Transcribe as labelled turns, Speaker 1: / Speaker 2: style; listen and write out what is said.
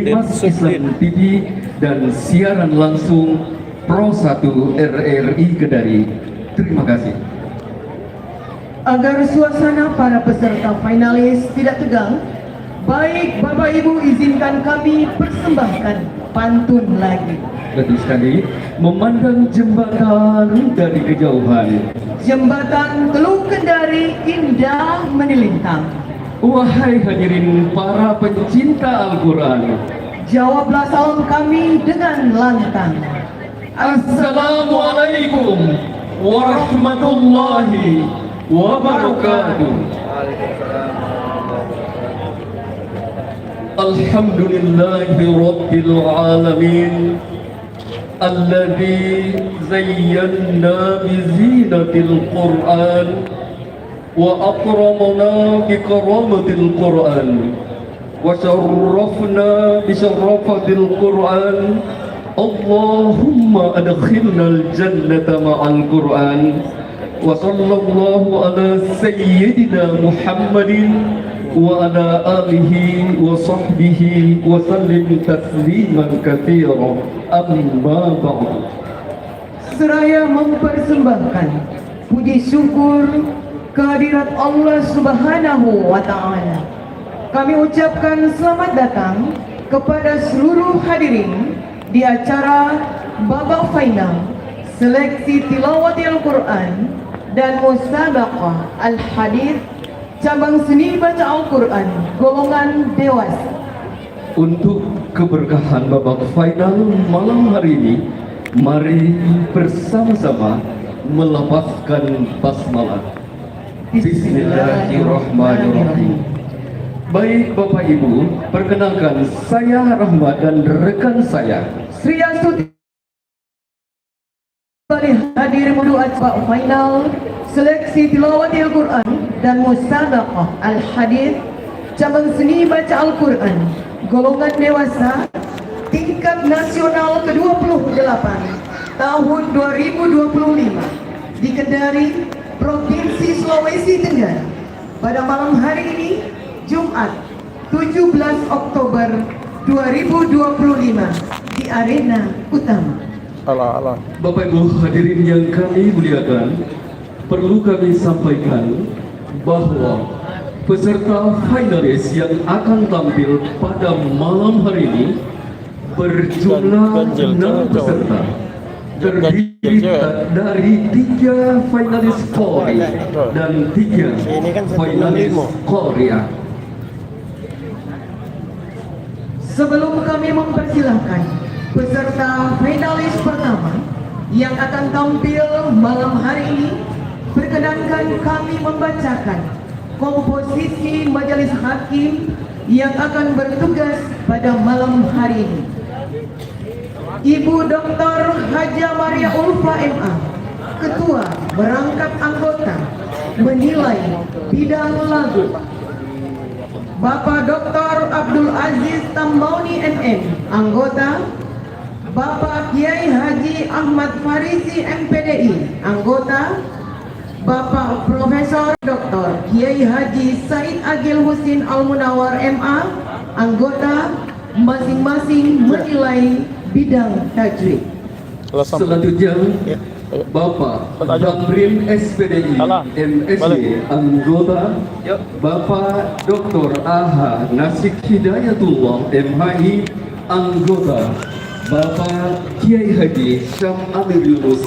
Speaker 1: Mas Islam TV dan siaran langsung Pro 1 RRI Kedari. Terima kasih.
Speaker 2: Agar suasana para peserta finalis tidak tegang, baik Bapak Ibu izinkan kami persembahkan pantun lagi.
Speaker 1: Betul sekali, memandang jembatan dari kejauhan.
Speaker 2: Jembatan Teluk Kendari indah menilintang.
Speaker 1: Wahai hadirin para pencinta Al-Quran,
Speaker 2: Jawablah salam kami dengan lantang.
Speaker 1: Assalamualaikum warahmatullahi wabarakatuh. Alhamdulillahi rabbil alamin, alladzi zayyana bizinatil Qur'an wa akramana bi karamatil Qur'an wa syarrafna bi syarrafatil Qur'an. Allahumma adkhilnal jannata ma'al Qur'an. Wa sallallahu ala sayyidina Muhammadin wa ala alihi wa sahbihi wa sallim tasliman katsiran. Amma ba'du.
Speaker 2: Seraya mempersembahkan puji syukur kehadirat Allah Subhanahu wa Ta'ala, kami ucapkan selamat datang kepada seluruh hadirin di acara babak final seleksi tilawatil Quran dan musabaqah al-hadits cabang seni baca Al-Quran golongan dewasa.
Speaker 1: Untuk keberkahan babak final malam hari ini, mari bersama-sama melafazkan basmalah. Bismillahirrahmanirrahim. Baik Bapak Ibu, perkenalkan saya Rahmat dan rekan saya
Speaker 2: Sri Astuti hadir menuju acara final seleksi tilawatil Quran dan musabaqah al-hadits cabang seni baca Al-Quran golongan dewasa tingkat nasional ke-28 tahun 2025 di Kendari, Provinsi Sulawesi Tenggara pada malam hari ini, Jumat 17 Oktober 2025 di arena utama.
Speaker 1: Bapak Ibu hadirin yang kami muliakan, perlu kami sampaikan bahwa peserta finalis yang akan tampil pada malam hari ini berjumlah 6 peserta, terdiri dari 3 finalis Polri dan 3 finalis Korea.
Speaker 2: Sebelum kami mempersilahkan peserta finalis pertama yang akan tampil malam hari ini, perkenankan kami membacakan komposisi majelis hakim yang akan bertugas pada malam hari ini. Ibu Dr. Haja Maria Ulfa MA, Ketua Merangkap Anggota, menilai bidang lagu. Bapak Dr. Abdul Aziz Tambauni MM, Anggota. Bapak Kiai Haji Ahmad Farisi MPDI, Anggota. Bapak Profesor Dr. Kiai Haji Said Agil Husin Al-Munawar MA, Anggota. Masing-masing menilai bidang tajwid.
Speaker 1: Selanjutnya Bapak Tamrin SPDI MSD, Anggota. Bapak Dr. AH Nasik Hidayatullah MHI, Anggota. Bapak Kiai Haji Syam Amir Yunus